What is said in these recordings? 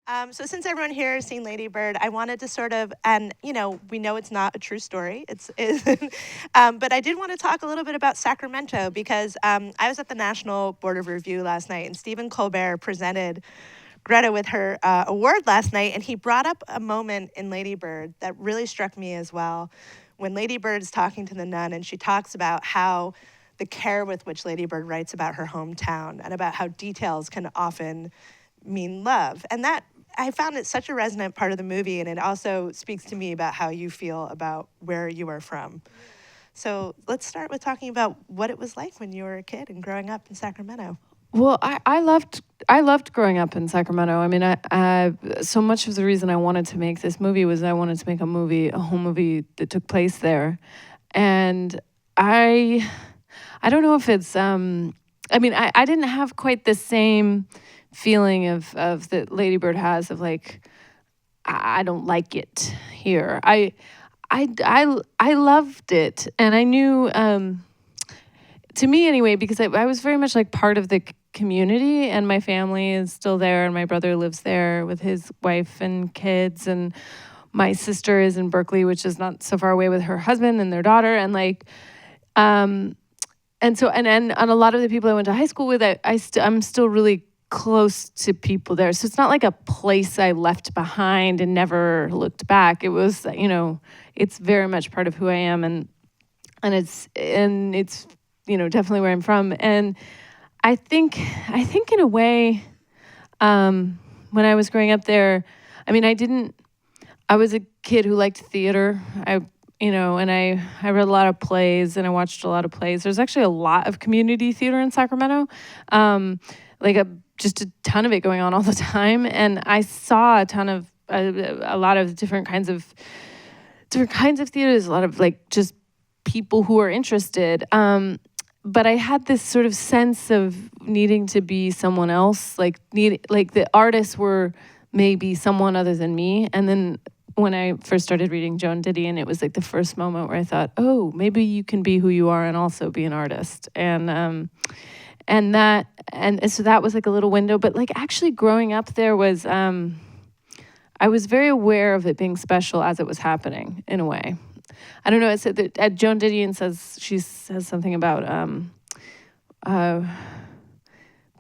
So since everyone here has seen Lady Bird, I wanted to sort of, and we know it's not a true story. But I did want to talk a little bit about Sacramento because I was at the National Board of Review last night, and Stephen Colbert presented Greta with her award last night, and he brought up a moment in Lady Bird that really struck me as well. When Lady Bird is talking to the nun, and she talks about how the care with which Lady Bird writes about her hometown and about how details can often mean love. And that, I found it such a resonant part of the movie, and it also speaks to me about how you feel about where you are from. So let's start with talking about what it was like when you were a kid and growing up in Sacramento. Well, I loved growing up in Sacramento. I mean, I so much of the reason I wanted to make this movie was I wanted to make a home movie that took place there, and I don't know if it's I mean, I didn't have quite the same feeling of that Lady Bird has of like, I don't like it here. I loved it, and I knew, to me anyway, because I was very much like part of the community, and my family is still there, and my brother lives there with his wife and kids, and my sister is in Berkeley, which is not so far away, with her husband and their daughter, and like, and so and a lot of the people I went to high school with, I'm still really close to people there. So it's not like a place I left behind and never looked back. It was, it's very much part of who I am, and it's definitely where I'm from. And I think in a way, when I was growing up there, I mean, I was a kid who liked theater. And I read a lot of plays, and I watched a lot of plays. There's actually a lot of community theater in Sacramento, just a ton of it going on all the time. And I saw a lot of different kinds of theaters, a lot of like just people who are interested. But I had this sort of sense of needing to be someone else, like the artists were maybe someone other than me. And then when I first started reading Joan Didion, it was like the first moment where I thought, oh, maybe you can be who you are and also be an artist. And so that was like a little window. But like actually growing up there was, I was very aware of it being special as it was happening in a way. I don't know. It's that Joan Didion says something about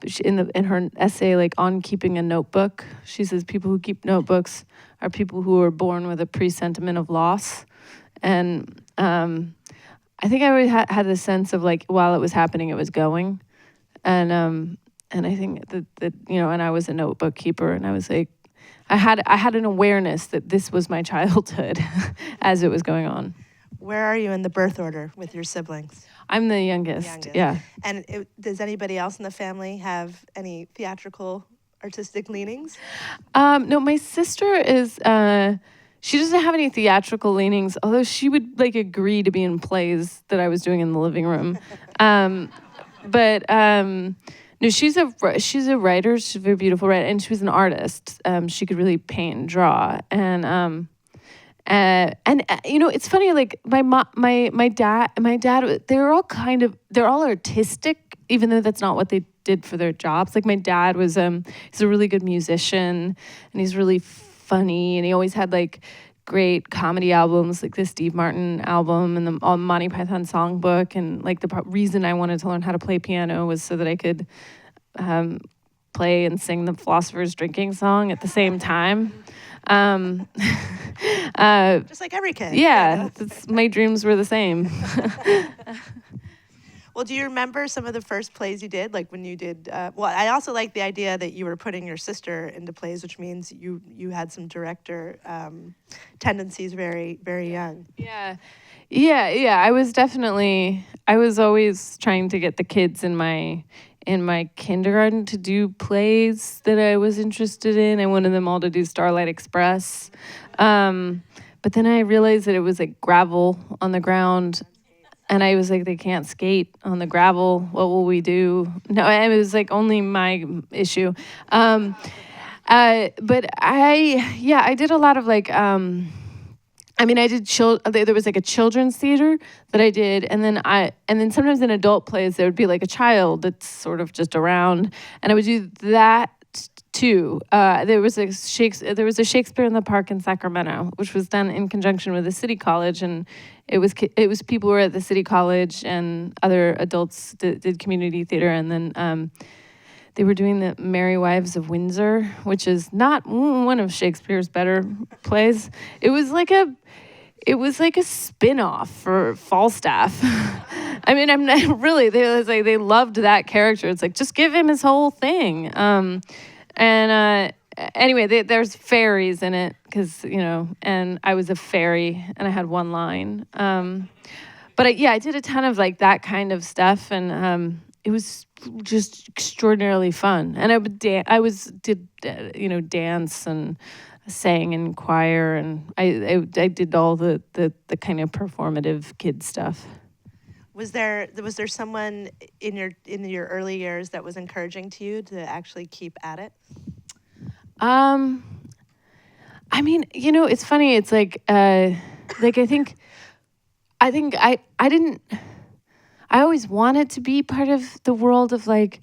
in her essay, like on keeping a notebook. She says people who keep notebooks are people who are born with a presentiment of loss. And I think I always had the sense of like while it was happening, it was going. And I think that and I was a notebook keeper, and I was like, I had an awareness that this was my childhood as it was going on. Where are you in the birth order with your siblings? I'm the youngest. Yeah. And does anybody else in the family have any theatrical artistic leanings? No, my sister is, she doesn't have any theatrical leanings, although she would like agree to be in plays that I was doing in the living room. No, she's a writer. She's a very beautiful writer, and she was an artist. She could really paint and draw, and it's funny. Like my dad. They're all artistic, even though that's not what they did for their jobs. Like my dad was, he's a really good musician, and he's really funny, and he always had like great comedy albums, like the Steve Martin album and the Monty Python songbook. And like the reason I wanted to learn how to play piano was so that I could play and sing the Philosopher's Drinking Song at the same time. Just like every kid. Yeah, my dreams were the same. Well, do you remember some of the first plays you did? Like when you did, I also like the idea that you were putting your sister into plays, which means you had some director tendencies very, very young. Yeah. I was always trying to get the kids in my kindergarten to do plays that I was interested in. I wanted them all to do Starlight Express. But then I realized that it was like gravel on the ground. And I was like, they can't skate on the gravel. What will we do? No, it was like only my issue. But I did a lot of like, I did there was like a children's theater that I did, and then sometimes in adult plays there would be like a child that's sort of just around, and I would do that two. There was a Shakespeare in the Park in Sacramento, which was done in conjunction with the city college, and it was people who were at the city college and other adults did community theater, and then they were doing the Merry Wives of Windsor, which is not one of Shakespeare's better plays. It was like a spin-off for Falstaff. I mean, I'm not really. They loved that character. It's like, just give him his whole thing. Anyway, there's fairies in it because and I was a fairy and I had one line. But I did a ton of like that kind of stuff, and it was just extraordinarily fun. And I would dance and sang in choir, and I did all the kind of performative kid stuff. Was there someone in your early years that was encouraging to you to actually keep at it? I mean, it's funny. It's like I think I always wanted to be part of the world of like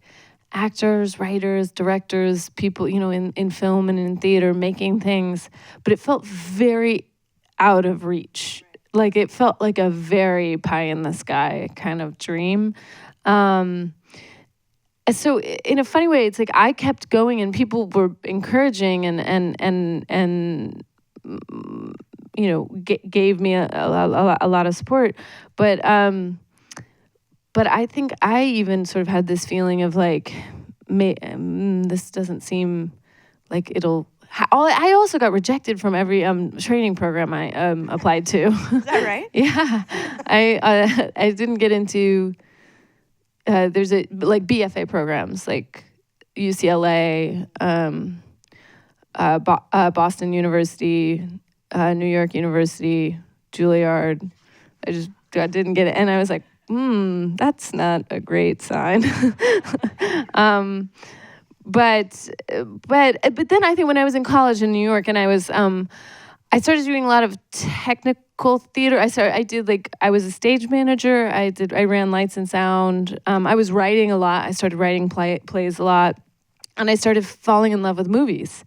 actors, writers, directors, people, in film and in theater making things, but it felt very out of reach. Like it felt like a very pie in the sky kind of dream. And so in a funny way, it's like I kept going and people were encouraging and gave me a lot of support. But I think I even sort of had this feeling of like, this doesn't seem like it'll. I also got rejected from every training program I applied to. Is that right? Yeah, I didn't get into. There's like BFA programs like UCLA, Boston University, New York University, Juilliard. I didn't get it, and I was like, that's not a great sign. But then I think when I was in college in New York and I started doing a lot of technical theater. I was a stage manager. I ran lights and sound. I was writing a lot. I started writing plays a lot, and I started falling in love with movies.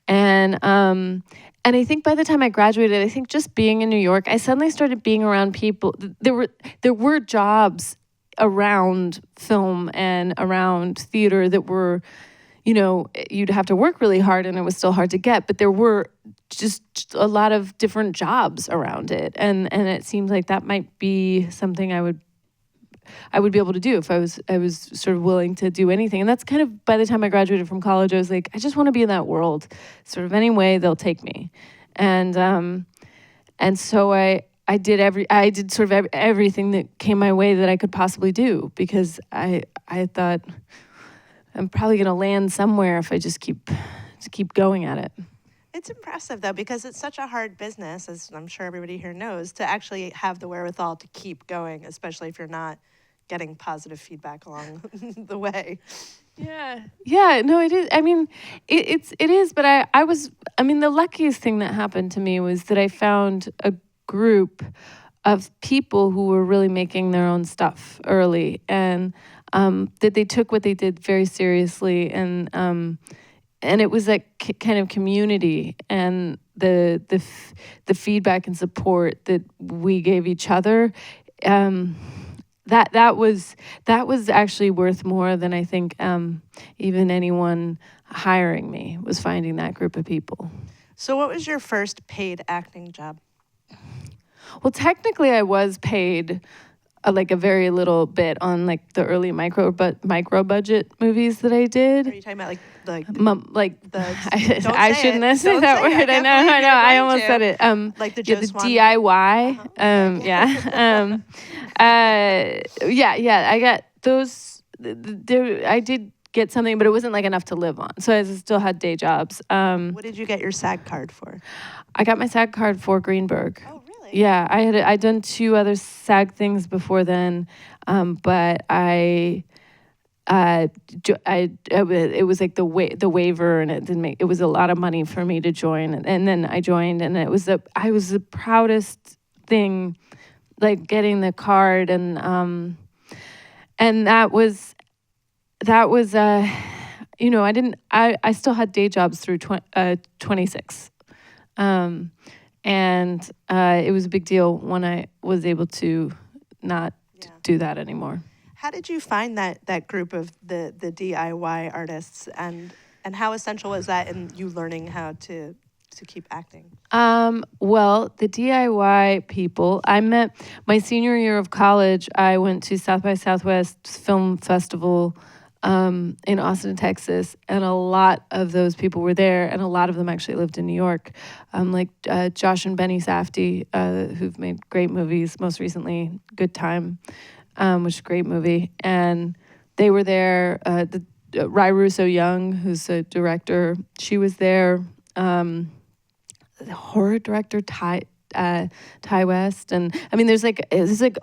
And I think by the time I graduated, I think just being in New York, I suddenly started being around people. There were jobs around film and around theater that were, you'd have to work really hard and it was still hard to get, but there were just a lot of different jobs around it. And it seemed like that might be something I would be able to do if I was sort of willing to do anything. And that's kind of, by the time I graduated from college, I was like, I just want to be in that world, sort of any way they'll take me. And so I did sort of everything that came my way that I could possibly do, because I thought I'm probably going to land somewhere if I just keep going at it. It's impressive, though, because it's such a hard business, as I'm sure everybody here knows, to actually have the wherewithal to keep going, especially if you're not getting positive feedback along the way. Yeah, no, it is. I mean, it is, but the luckiest thing that happened to me was that I found a group of people who were really making their own stuff early, and that they took what they did very seriously, and it was like kind of community, and the feedback and support that we gave each other. That was actually worth more than I think even anyone hiring me was finding that group of people. So what was your first paid acting job? Well, technically I was paid like a very little bit on like the early micro budget movies that I did. Are you talking about like I shouldn't have said that word. I know. I almost said it. Like the Joe the Swan DIY. I got those. I did get something, but it wasn't like enough to live on. So I still had day jobs. What did you get your SAG card for? I got my SAG card for Greenberg. Oh, really? Yeah, I'd done 2 other SAG things before then, but it was like the waiver, and it was a lot of money for me to join, and then I joined, and I was the proudest thing, like getting the card, and that was I still had day jobs through 26. And it was a big deal when I was able to not do that anymore. How did you find that group of the DIY artists, and how essential was that in you learning how to keep acting? Well, the DIY people, I met my senior year of college. I went to South by Southwest Film Festival in Austin, Texas, and a lot of those people were there, and a lot of them actually lived in New York, like Josh and Benny Safdie, who've made great movies, most recently Good Time, which is a great movie, and they were there. Rai Russo-Young, who's a director, she was there. The horror director Ty West, and I mean, there's like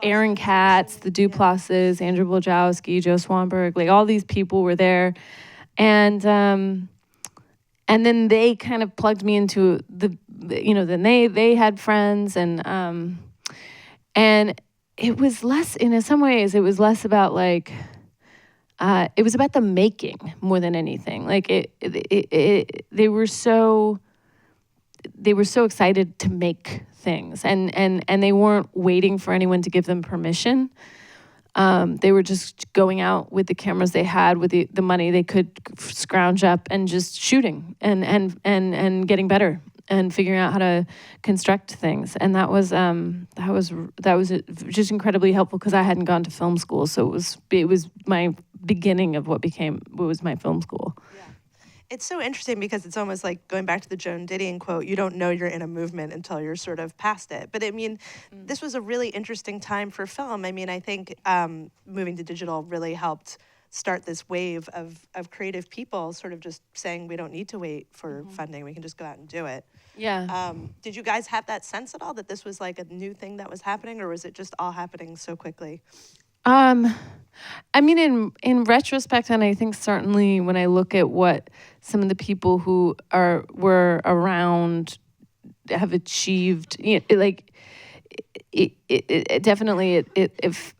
Aaron Katz, the Duplasses, Andrew Blajowski, Joe Swanberg, like all these people were there, and then they kind of plugged me into then they had friends, and it was less, in some ways, it was less about like. It was about the making more than anything. Like they were so excited to make things, and they weren't waiting for anyone to give them permission. They were just going out with the cameras they had, with the money they could scrounge up, and just shooting and getting better and figuring out how to construct things. And that was just incredibly helpful, because I hadn't gone to film school, so it was my beginning of what was my film school. Yeah. It's so interesting, because it's almost like going back to the Joan Didion quote, you don't know you're in a movement until you're sort of past it. But I mean, this was a really interesting time for film. I mean, I think moving to digital really helped start this wave of creative people sort of just saying, we don't need to wait for funding, we can just go out and do it. Yeah. Did you guys have that sense at all, that this was like a new thing that was happening, or was it just all happening so quickly? I mean, in retrospect, and I think certainly when I look at what some of the people who were around have achieved, like it definitely if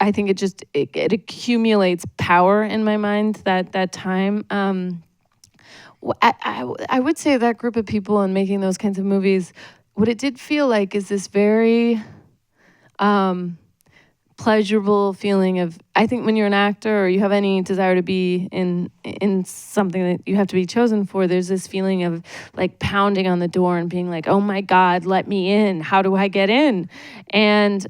I think it accumulates power in my mind that time. I would say that group of people and making those kinds of movies, what it did feel like is this very pleasurable feeling of, I think when you're an actor or you have any desire to be in something that you have to be chosen for, there's this feeling of like pounding on the door and being like, oh my God, let me in. How do I get in? And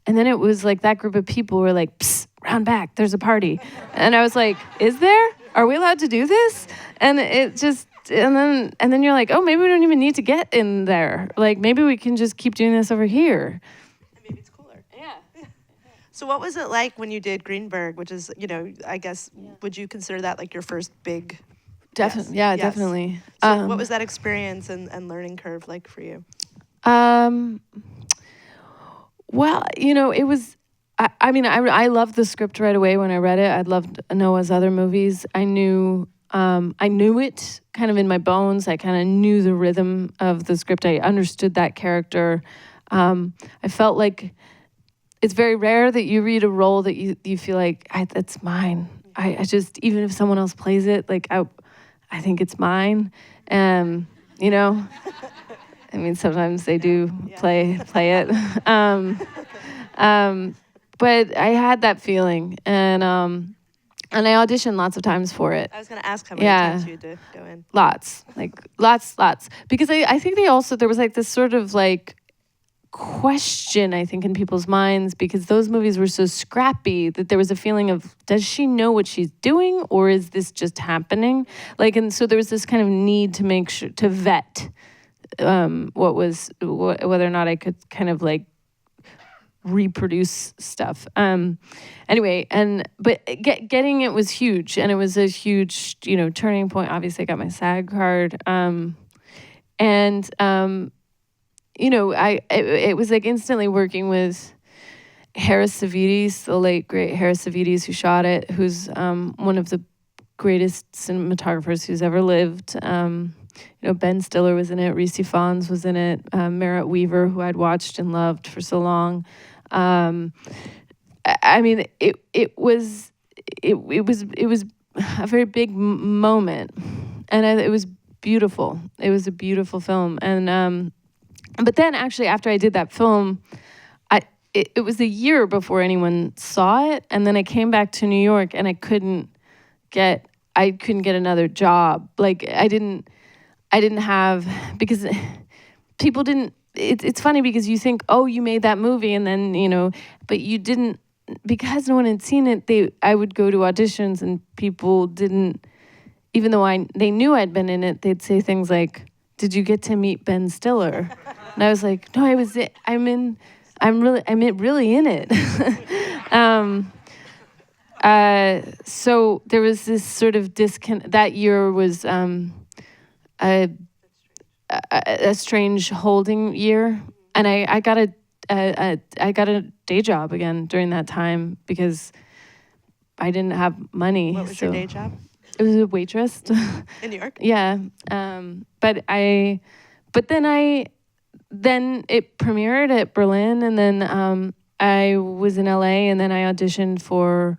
then it was like that group of people were like, psst, round back, there's a party. And I was like, is there? Are we allowed to do this? And it just, and then you're like, oh, maybe we don't even need to get in there. Like, maybe we can just keep doing this over here. And maybe it's cooler. Yeah. So what was it like when you did Greenberg, which is, I guess, would you consider that like your first big? Definitely. Yes. Yeah, definitely. So what was that experience and learning curve like for you? Well, it was, I loved the script right away when I read it. I loved Noah's other movies. I knew it kind of in my bones. I kind of knew the rhythm of the script. I understood that character. I felt like it's very rare that you read a role that you feel like, that's mine. I just, even if someone else plays it, like I think it's mine. I mean, sometimes they do play it. But I had that feeling, and I auditioned lots of times for it. I was going to ask how many times you had to go in. Lots. Because I think there was like this sort of like question, I think, in people's minds, because those movies were so scrappy that there was a feeling of, does she know what she's doing, or is this just happening? Like, and so there was this kind of need to make sure, to vet whether or not I could kind of like reproduce stuff. Anyway, but getting it was huge, and it was a huge, turning point. Obviously, I got my SAG card, it was like instantly working with Harris Savides, the late great Harris Savides, who shot it, who's one of the greatest cinematographers who's ever lived. Ben Stiller was in it, Reese Fons was in it, Merritt Weaver, who I'd watched and loved for so long. I mean, it was a very big moment, and it was beautiful. It was a beautiful film, and but then actually after I did that film, it was a year before anyone saw it, and then I came back to New York, and I couldn't get another job. Like I didn't have, because people didn't. It's funny because you think, oh, you made that movie, and then but you didn't, because no one had seen it. I would go to auditions, and people didn't, even though they knew I'd been in it. They'd say things like, "Did you get to meet Ben Stiller?" And I was like, "No, I'm really in it." So there was this sort of disconnect. That year was a strange holding year, and I got a day job again during that time because I didn't have money. What was your day job? It was a waitress. In New York? Yeah. Then it premiered at Berlin, and then I was in LA, and then I auditioned for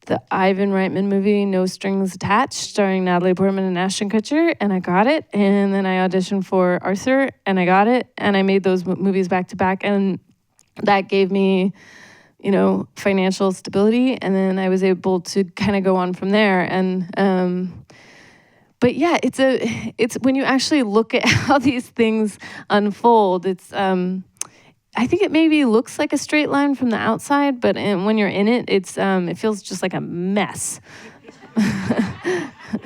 the Ivan Reitman movie No Strings Attached, starring Natalie Portman and Ashton Kutcher, and I got it. And then I auditioned for Arthur, and I got it. And I made those movies back to back, and that gave me, financial stability. And then I was able to kind of go on from there. And but yeah, it's when you actually look at how these things unfold, it's I think it maybe looks like a straight line from the outside, but when you're in it, it feels just like a mess.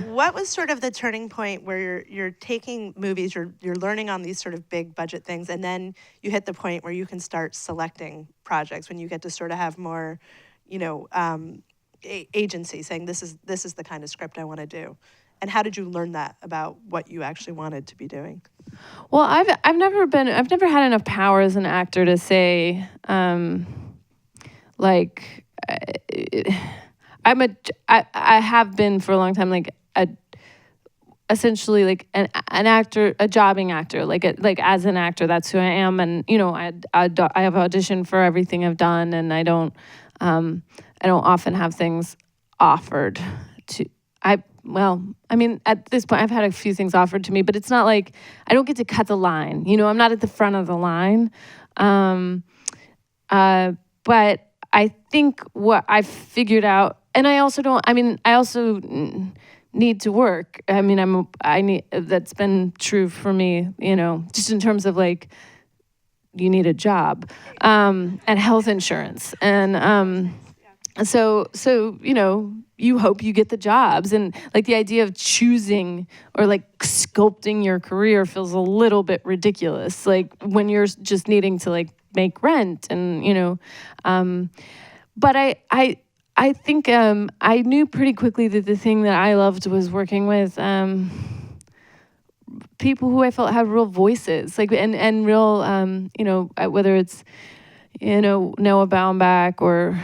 What was sort of the turning point where you're taking movies, you're learning on these sort of big budget things, and then you hit the point where you can start selecting projects, when you get to sort of have more, agency, saying this is the kind of script I want to do? And how did you learn that about what you actually wanted to be doing? Well, I've never had enough power as an actor to say, I have been for a long time like essentially like an actor, a jobbing actor, like as an actor, that's who I am. And I have auditioned for everything I've done, and I don't often have things offered to. At this point, I've had a few things offered to me, but it's not like I don't get to cut the line. I'm not at the front of the line. But I think what I've figured out, and I also need to work. That's been true for me, just in terms of like, you need a job, and health insurance. And, so you hope you get the jobs, and like the idea of choosing or like sculpting your career feels a little bit ridiculous, like when you're just needing to like make rent, and but I think I knew pretty quickly that the thing that I loved was working with people who I felt had real voices, like and real whether it's Noah Baumbach or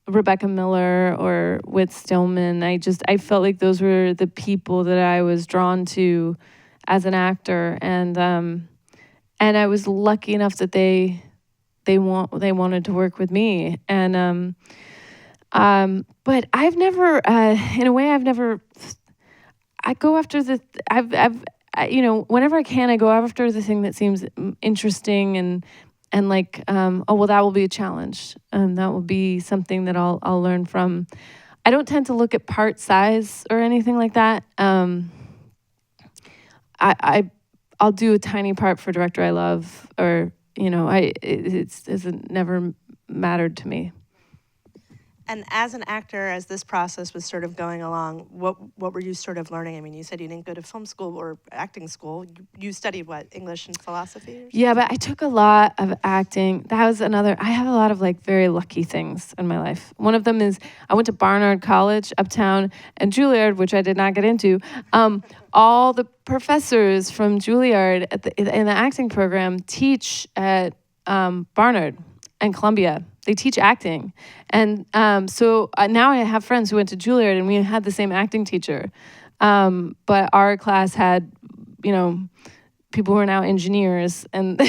Rebecca Miller or Whit Stillman. I felt like those were the people that I was drawn to as an actor, and I was lucky enough that they wanted to work with me, and but I've never in a way I go after whenever I can, I go after the thing that seems interesting, and like, that will be a challenge, and that will be something that I'll learn from. I don't tend to look at part size or anything like that. I'll do a tiny part for a director I love, or it's never mattered to me. And as an actor, as this process was sort of going along, what were you sort of learning? I mean, you said you didn't go to film school or acting school. You studied what, English and philosophy? Or something? Yeah, but I took a lot of acting. That was another. I have a lot of like very lucky things in my life. One of them is I went to Barnard College uptown and Juilliard, which I did not get into. All the professors from Juilliard in the acting program teach at Barnard and Columbia. They teach acting. And so now I have friends who went to Juilliard, and we had the same acting teacher. But our class had, people who are now engineers, and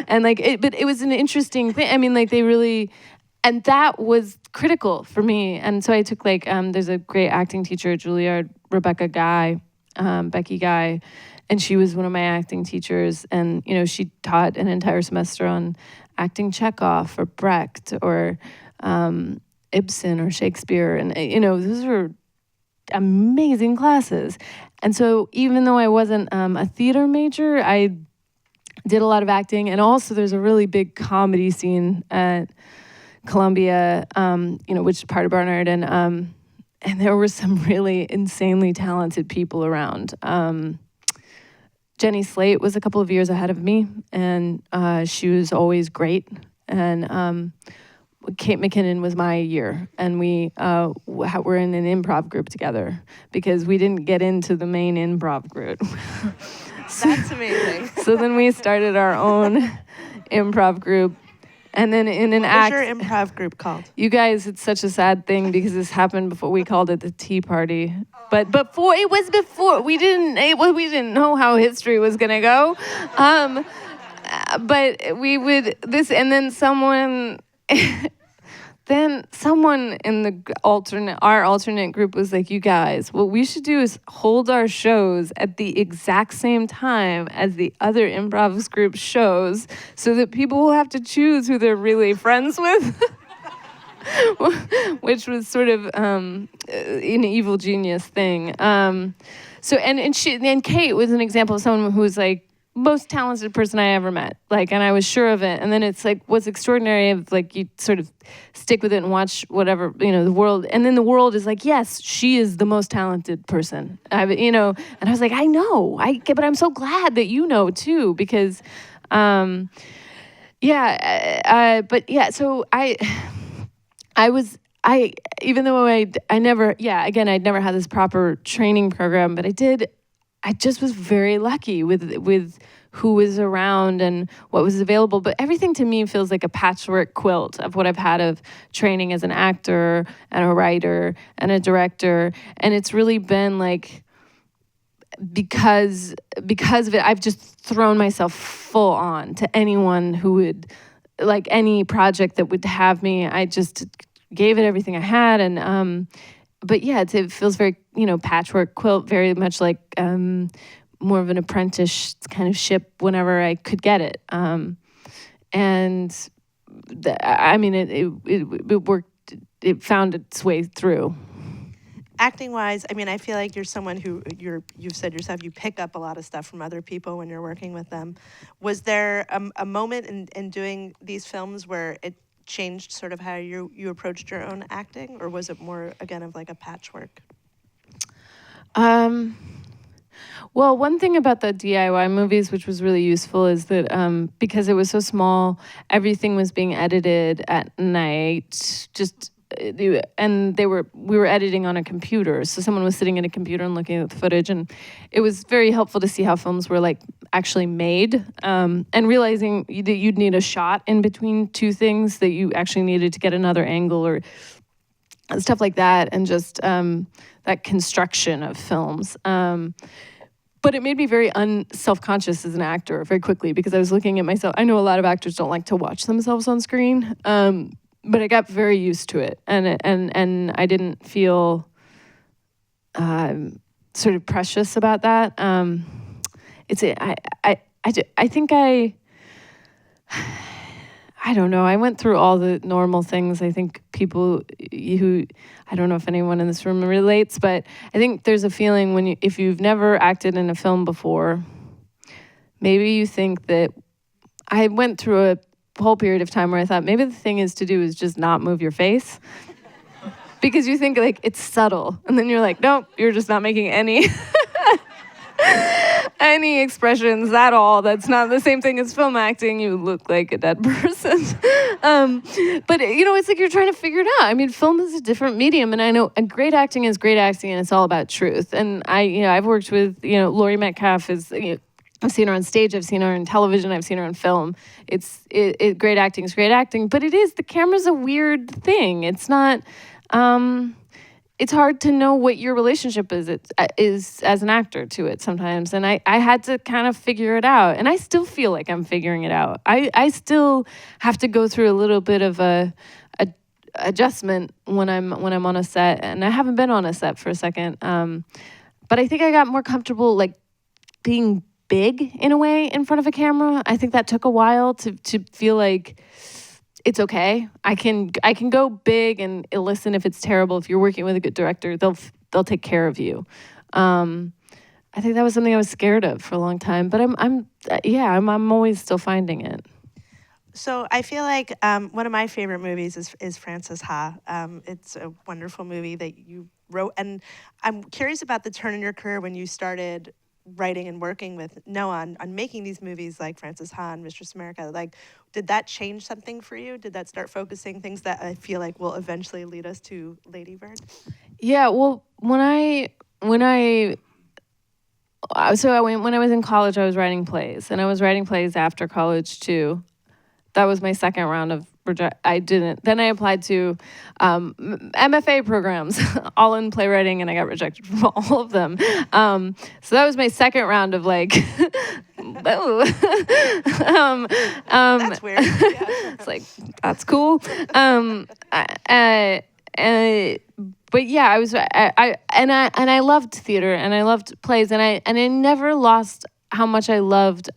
and but it was an interesting thing. I mean, like they really, and that was critical for me. And so I took like, there's a great acting teacher at Juilliard, Becky Guy, and she was one of my acting teachers. And, you know, she taught an entire semester on acting Chekhov or Brecht or Ibsen or Shakespeare. And, you know, those were amazing classes. And so even though I wasn't a theater major, I did a lot of acting. And also there's a really big comedy scene at Columbia, you know, which is part of Barnard. And there were some really insanely talented people around. Jenny Slate was a couple of years ahead of me, and she was always great. And Kate McKinnon was my year, and we were in an improv group together because we didn't get into the main improv group. That's amazing. So then we started our own improv group. And then in an act... What is your improv group called? You guys, it's such a sad thing because this happened before. We called it the Tea Party. But before, we didn't know how history was going to go. But we would, and then someone in our alternate group was like, you guys, what we should do is hold our shows at the exact same time as the other improv group shows so that people will have to choose who they're really friends with. Which was sort of an evil genius thing. So Kate was an example of someone who was like, most talented person I ever met, like, and I was sure of it. And then it's like, what's extraordinary of like, you sort of stick with it and watch whatever, you know, the world, and then the world is like, yes, she is the most talented person, you know. And I was like, I know, but I'm so glad that you know too, because, so even though I'd never had this proper training program, but I just was very lucky with who was around and what was available. But everything to me feels like a patchwork quilt of what I've had of training as an actor and a writer and a director. And it's really been like, because of it, I've just thrown myself full on to anyone who would, like any project that would have me. I just gave it everything I had. And, but yeah, it feels very, you know, patchwork quilt, very much like more of an apprentice kind of ship whenever I could get it. It worked, it found its way through. Acting wise, I mean, I feel like you're someone who you've said yourself, you pick up a lot of stuff from other people when you're working with them. Was there a moment in doing these films where it changed sort of how you approached your own acting, or was it more, again, of like a patchwork? Well, one thing about the DIY movies, which was really useful, is that because it was so small, everything was being edited at night, and we were editing on a computer. So someone was sitting at a computer and looking at the footage, and it was very helpful to see how films were like actually made, and realizing that you'd need a shot in between two things, that you actually needed to get another angle or stuff like that, and just that construction of films. But it made me very self-conscious as an actor very quickly, because I was looking at myself. I know a lot of actors don't like to watch themselves on screen, but I got very used to it, and I didn't feel sort of precious about that. I don't know. I went through all the normal things. I think people who, I don't know if anyone in this room relates, but I think there's a feeling if you've never acted in a film before, maybe you think that. I went through a whole period of time where I thought maybe the thing is to do is just not move your face, because you think like it's subtle, and then you're like, nope, you're just not making any expressions at all. That's not the same thing as film acting. You look like a dead person. But you know, it's like you're trying to figure it out. I mean, film is a different medium, and I know great acting is great acting, and it's all about truth. And I've worked with, Laurie Metcalf is, I've seen her on stage, I've seen her on television, I've seen her on film. Great acting is great acting, but the camera's a weird thing. It's not, it's hard to know what your relationship is as an actor to it sometimes. And I had to kind of figure it out. And I still feel like I'm figuring it out. I still have to go through a little bit of a adjustment when I'm on a set. And I haven't been on a set for a second. But I think I got more comfortable like being big in a way in front of a camera. I think that took a while to feel like it's okay. I can go big and listen if it's terrible. If you're working with a good director, they'll take care of you. I think that was something I was scared of for a long time, but I'm always still finding it. So I feel like one of my favorite movies is Frances Ha. It's a wonderful movie that you wrote, and I'm curious about the turn in your career when you started writing and working with Noah on making these movies like Frances Ha and Mistress America. Like, did that change something for you? Did that start focusing things that I feel like will eventually lead us to Lady Bird? Yeah, well, when I was in college, I was writing plays, and I was writing plays after college too. That was my second round of I didn't. Then I applied to MFA programs, all in playwriting, and I got rejected from all of them. So that was my second round of like, That's weird. Yeah. It's like, that's cool. But yeah, I loved theater and I loved plays and I never lost how much I loved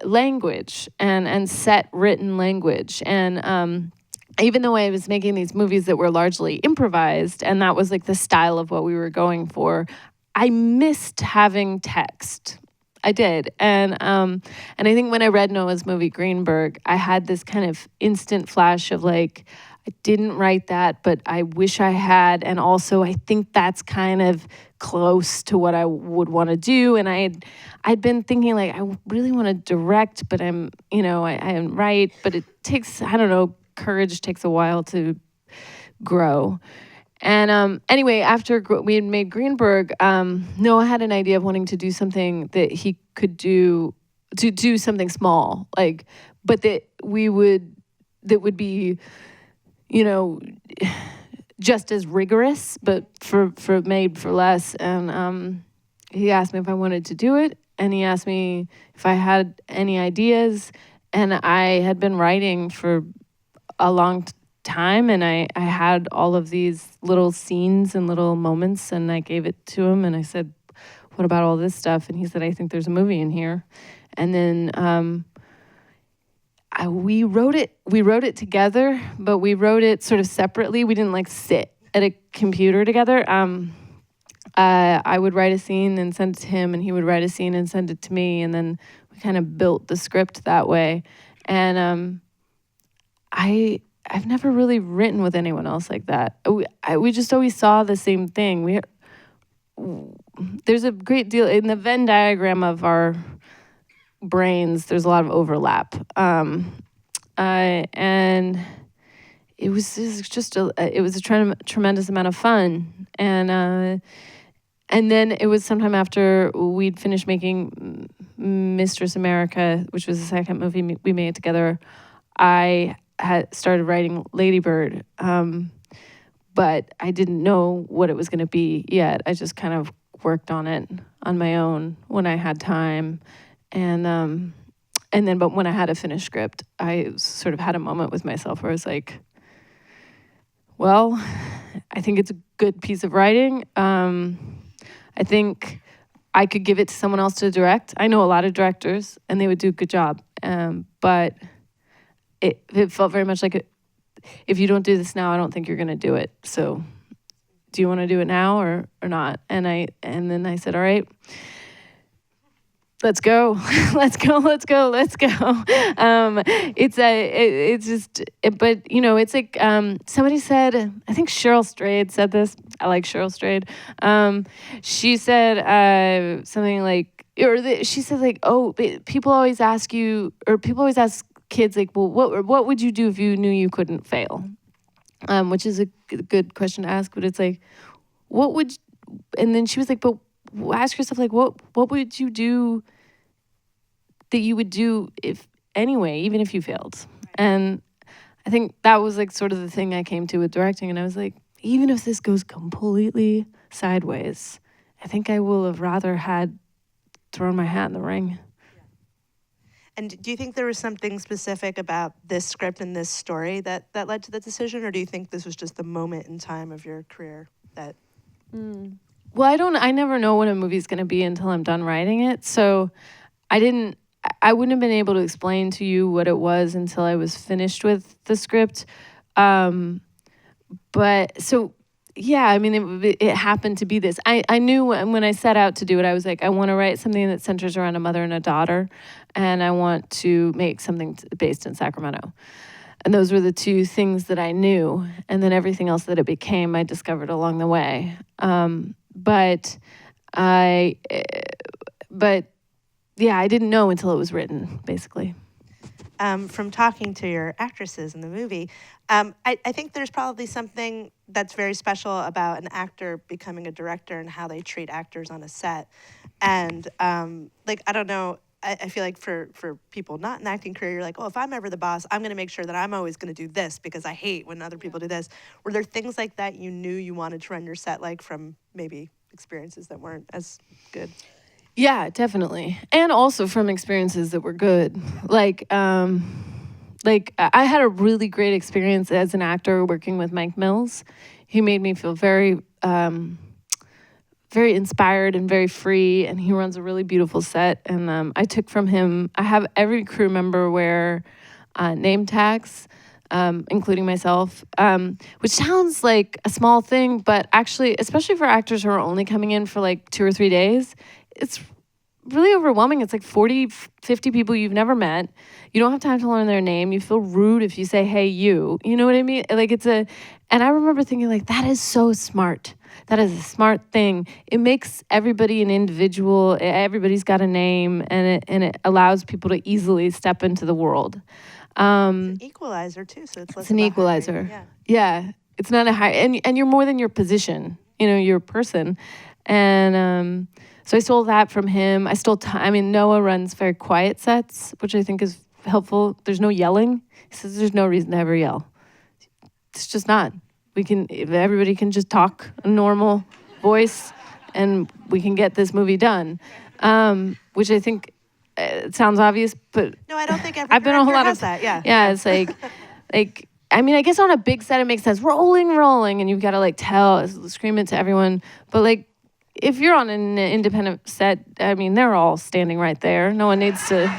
language and set written language. And even though I was making these movies that were largely improvised, and that was like the style of what we were going for, I missed having text. I did. And I think when I read Noah's movie Greenberg, I had this kind of instant flash of like, I didn't write that, but I wish I had. And also I think that's kind of close to what I would want to do. And I'd been thinking like, I really want to direct, but I am right. But it takes, I don't know, courage takes a while to grow. And anyway, after we had made Greenberg, Noah had an idea of wanting to do something that he could do, to do something small, like, but that would be, just as rigorous, but for made for less. And he asked me if I wanted to do it, and he asked me if I had any ideas, and I had been writing for a long time, and I had all of these little scenes and little moments, and I gave it to him, and I said, what about all this stuff? And he said, I think there's a movie in here. And then we wrote it together, but we wrote it sort of separately. We didn't like sit at a computer together. I would write a scene and send it to him, and he would write a scene and send it to me, and then we kind of built the script that way. And I've never really written with anyone else like that. We just always saw the same thing. There's a great deal in the Venn diagram of our brains. There's a lot of overlap, and it was a tremendous amount of fun. And then it was sometime after we'd finished making Mistress America, which was the second movie we made together. I had started writing Lady Bird, but I didn't know what it was going to be yet. I just kind of worked on it on my own when I had time. But when I had a finished script, I sort of had a moment with myself where I was like, well, I think it's a good piece of writing. I think I could give it to someone else to direct. I know a lot of directors, and they would do a good job. But it felt very much like, if you don't do this now, I don't think you're going to do it. So do you want to do it now or not? And then I said, all right, let's go. Let's go. It's like somebody said, I think Cheryl Strayed said this. I like Cheryl Strayed. She said something like, she said like, oh, people always ask kids like, well, what would you do if you knew you couldn't fail? Which is a good question to ask, but it's like, and then she was like, but ask yourself like, what would you do that you would do if anyway, even if you failed? And I think that was like sort of the thing I came to with directing, and I was like, even if this goes completely sideways, I think I will have rather had thrown my hat in the ring. And do you think there was something specific about this script and this story that led to the decision, or do you think this was just the moment in time of your career that? Well, I never know what a movie's going to be until I'm done writing it. So I wouldn't have been able to explain to you what it was until I was finished with the script. But so, yeah, I mean, it happened to be this. I knew when I set out to do it, I was like, I want to write something that centers around a mother and a daughter, and I want to make something based in Sacramento. And those were the two things that I knew. And then everything else that it became, I discovered along the way. But yeah, I didn't know until it was written, basically. From talking to your actresses in the movie, I think there's probably something that's very special about an actor becoming a director and how they treat actors on a set. And like, I don't know, I feel like for people not in the acting career, you're like, oh, if I'm ever the boss, I'm going to make sure that I'm always going to do this because I hate when other people do this. Were there things like that you knew you wanted to run your set like from maybe experiences that weren't as good? Yeah, definitely. And also from experiences that were good. Like I had a really great experience as an actor working with Mike Mills. He made me feel very very inspired and very free, and he runs a really beautiful set. And I took from him, I have every crew member wear name tags, including myself, which sounds like a small thing, but actually, especially for actors who are only coming in for like 2 or 3 days, it's really overwhelming. It's like 40, 50 people you've never met. You don't have time to learn their name. You feel rude if you say, hey, you. You know what I mean? Like and I remember thinking like, that is so smart. That is a smart thing. It makes everybody an individual. Everybody's got a name, and it allows people to easily step into the world. It's an equalizer too, so it's less. It's an equalizer. Yeah. It's not a high, and you're more than your position. You know, you're a person, and so I stole that from him. I stole time. I mean, Noah runs very quiet sets, which I think is helpful. There's no yelling. He says there's no reason to ever yell. It's just not. Everybody can just talk a normal voice, and we can get this movie done. Which I think it sounds obvious, but no, I don't think every I've been on a lot of that. Yeah, it's like I mean, I guess on a big set it makes sense. Rolling, and you've got to like scream it to everyone. But like, if you're on an independent set, I mean, they're all standing right there. No one needs to.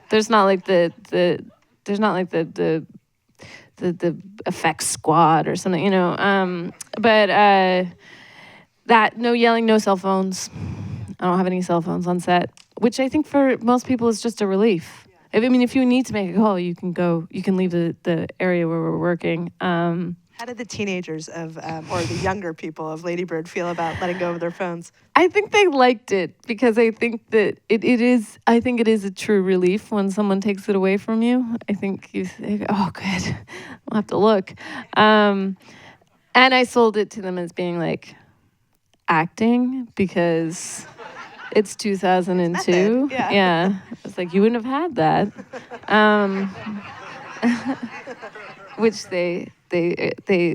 There's not like the effects squad or something, you know. But that no yelling, no cell phones. I don't have any cell phones on set, which I think for most people is just a relief. I mean, if you need to make a call, you can leave the area where we're working. How did the teenagers or the younger people of Lady Bird feel about letting go of their phones? I think they liked it because I think that it is a true relief when someone takes it away from you. I think you think, oh, good, we'll have to look. And I sold it to them as being like acting because it's 2002. Yeah. It's like, you wouldn't have had that. Which they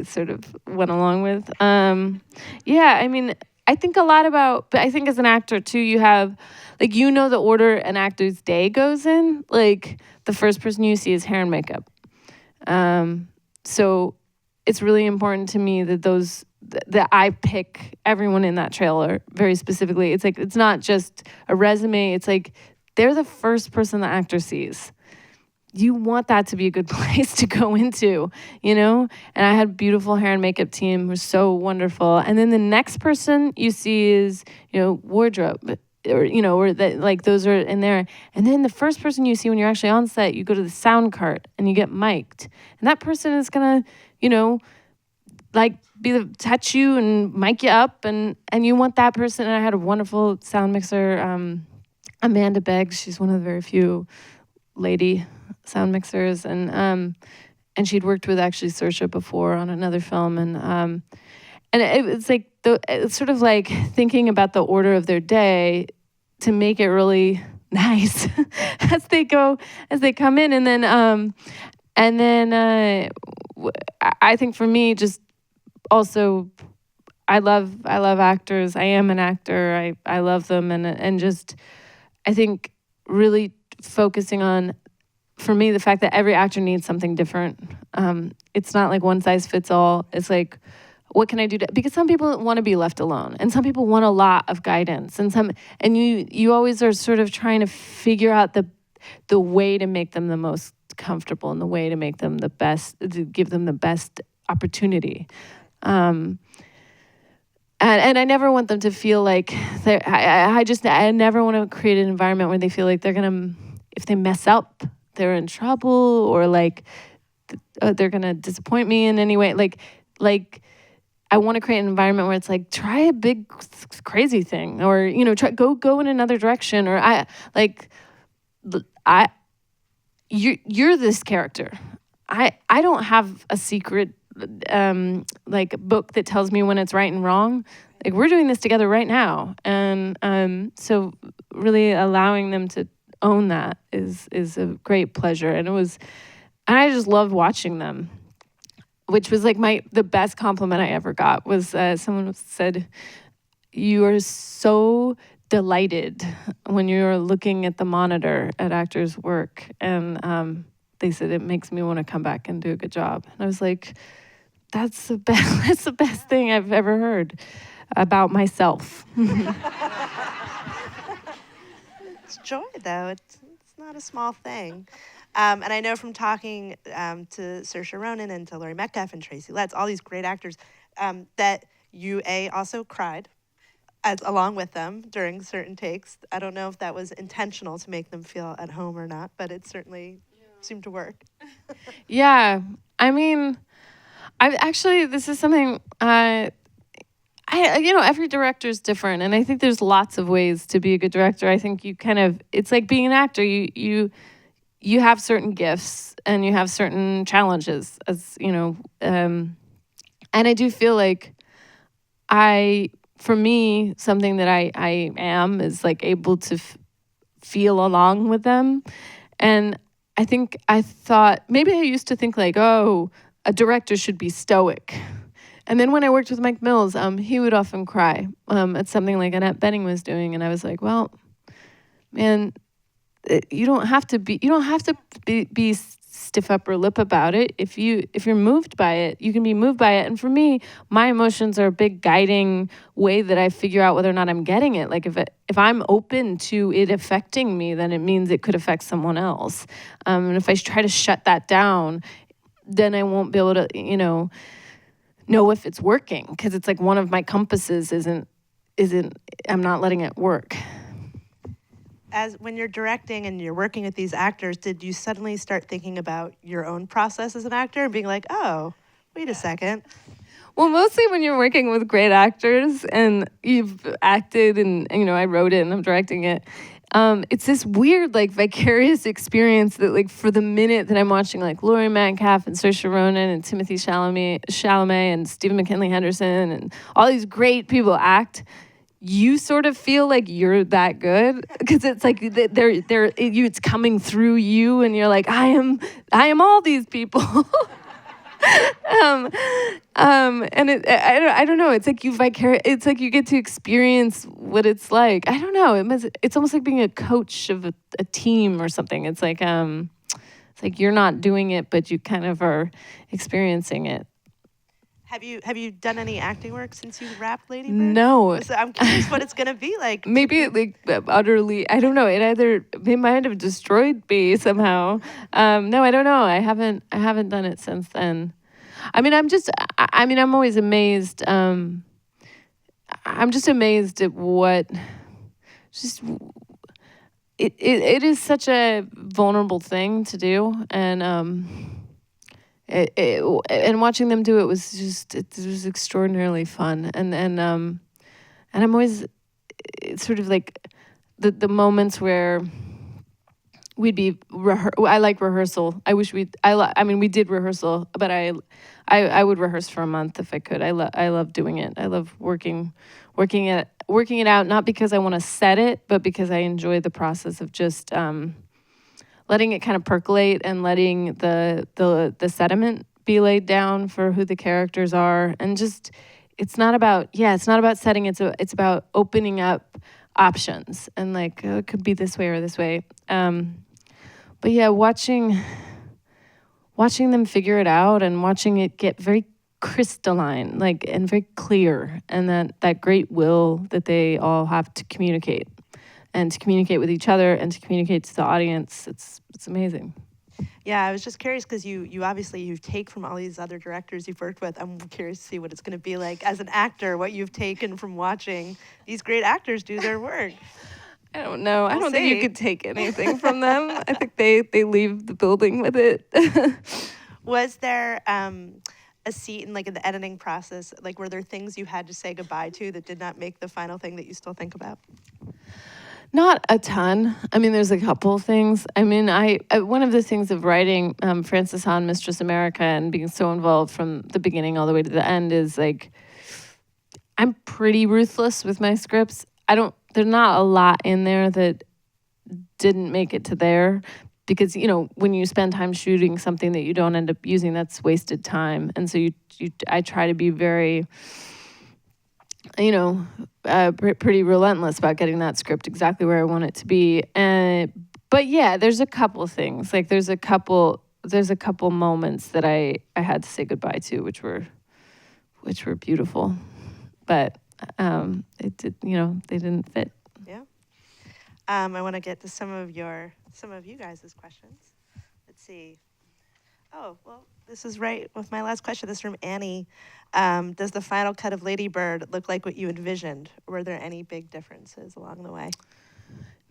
sort of went along with. Yeah, I mean, I think a lot about, but I think as an actor too, you have, like, you know the order an actor's day goes in. Like, the first person you see is hair and makeup. So it's really important to me that I pick everyone in that trailer very specifically. It's like, it's not just a resume. It's like, they're the first person the actor sees. You want that to be a good place to go into, you know? And I had a beautiful hair and makeup team who was so wonderful. And then the next person you see is, you know, wardrobe, or, you know, or that, like, those are in there. And then the first person you see when you're actually on set, you go to the sound cart and you get mic'd. And that person is gonna, you know, like, touch you and mic you up, and you want that person. And I had a wonderful sound mixer, Amanda Beggs. She's one of the very few lady sound mixers, and she'd worked with actually Saoirse before on another film, and it's like it's sort of like thinking about the order of their day to make it really nice as they come in, and then I think for me, just also, I love actors. I am an actor. I love them, and just I think really focusing on, for me, the fact that every actor needs something different. It's not like one size fits all. It's like, what can I do because some people want to be left alone, and some people want a lot of guidance, and you always are sort of trying to figure out the way to make them the most comfortable and the way to make them the best, to give them the best opportunity. And I never want them to feel like I never want to create an environment where they feel like if they mess up, they're in trouble, or like they're gonna disappoint me in any way. Like I want to create an environment where it's like, try a big crazy thing, or try go in another direction, or you're this character. I don't have a secret like book that tells me when it's right and wrong. Like, we're doing this together right now, and so really allowing them to own that is a great pleasure. And I just loved watching them, which was like the best compliment I ever got was someone said, "You are so delighted when you're looking at the monitor at actors' work," and they said, "It makes me want to come back and do a good job." And I was like, that's the best thing I've ever heard about myself. It's joy, though. It's not a small thing. And I know from talking to Saoirse Ronan and to Laurie Metcalf and Tracy Letts, all these great actors, that you also cried along with them during certain takes. I don't know if that was intentional to make them feel at home or not, but it certainly seemed to work. Yeah, I mean, this is something every director is different, and I think there's lots of ways to be a good director. I think it's like being an actor. You have certain gifts and you have certain challenges, and I do feel like for me, something that I am is like able to feel along with them, and I thought maybe I used to think like, oh, a director should be stoic. And then when I worked with Mike Mills, he would often cry at something like Annette Bening was doing, and I was like, well, man, you don't have to be stiff upper lip about it. If you're moved by it, you can be moved by it. And for me, my emotions are a big guiding way that I figure out whether or not I'm getting it. Like if I'm open to it affecting me, then it means it could affect someone else. And if I try to shut that down, then I won't be able to, know if it's working, because it's like one of my compasses isn't I'm not letting it work. As when you're directing and you're working with these actors, did you suddenly start thinking about your own process as an actor and being like, oh, wait a second? Well, mostly when you're working with great actors and you've acted and I wrote it and I'm directing it. It's this weird, like, vicarious experience that, like, for the minute that I'm watching, like, Laurie Metcalf and Saoirse Ronan and Timothée Chalamet and Stephen McKinley Henderson and all these great people act, you sort of feel like you're that good, because it's like it's coming through you, and you're like, I am all these people. And I don't know. It's like it's like you get to experience what it's like. I don't know. It's almost like being a coach of a team or something. It's like you're not doing it, but you kind of are experiencing it. Have you done any acting work since you wrapped Lady Bird? No. So I'm curious what it's gonna be like. Maybe like utterly. I don't know. It might have destroyed me somehow. No, I don't know. I haven't done it since then. I mean, I'm always amazed. I'm just amazed at what. It is such a vulnerable thing to do, and and watching them do it was extraordinarily fun, and I'm always, it's sort of like the moments where we'd be I like rehearsal. I wish we did rehearsal, but I would rehearse for a month if I could. I love doing it. I love working it out, not because I want to set it, but because I enjoy the process of just letting it kind of percolate and letting the sediment be laid down for who the characters are, and just it's not about setting. It's about opening up options and like it could be this way or this way. But yeah, watching them figure it out and watching it get very crystalline, like and very clear, and that great will that they all have to communicate with each other and to communicate to the audience. It's amazing. Yeah, I was just curious because you obviously you take from all these other directors you've worked with. I'm curious to see what it's going to be like as an actor, what you've taken from watching these great actors do their work. I don't know. I don't think you could take anything from them. I think they leave the building with it. Was there a seat in the editing process? Like, were there things you had to say goodbye to that did not make the final thing that you still think about? Not a ton. I mean, there's a couple things. I mean, I one of the things of writing Frances Ha, Mistress America, and being so involved from the beginning all the way to the end is like, I'm pretty ruthless with my scripts. There's not a lot in there that didn't make it to there, because when you spend time shooting something that you don't end up using, that's wasted time. And so I try to be very pretty relentless about getting that script exactly where I want it to be. But yeah, there's a couple things. Like there's a couple moments that I had to say goodbye to, which were beautiful. But it did, they didn't fit. Yeah. I want to get to some of you guys' questions. Let's see. Oh, well, this is right with my last question. This is from Annie. Does the final cut of Lady Bird look like what you envisioned? Were there any big differences along the way?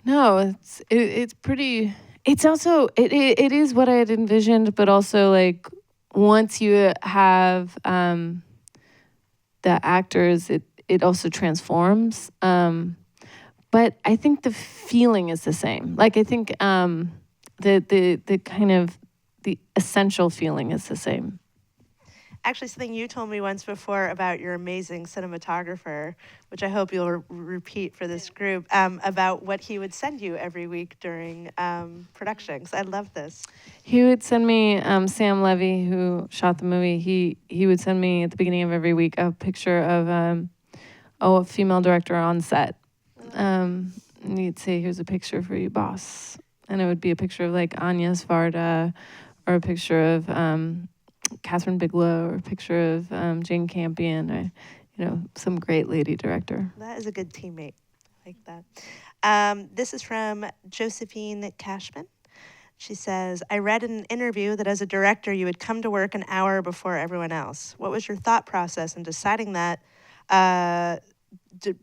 No, it's pretty. It's also it is what I had envisioned, but also like once you have the actors, it also transforms. But I think the feeling is the same. Like I think the kind of the essential feeling is the same. Actually, something you told me once before about your amazing cinematographer, which I hope you'll repeat for this group, about what he would send you every week during production. Because I love this. He would send me, Sam Levy, who shot the movie, he would send me at the beginning of every week a picture of a female director on set. And he'd say, here's a picture for you, boss. And it would be a picture of like Agnes Varda, or a picture of Catherine Bigelow, or a picture of Jane Campion, or some great lady director. That is a good teammate. I like that. This is from Josephine Cashman. She says, I read in an interview that as a director, you would come to work an hour before everyone else. What was your thought process in deciding that?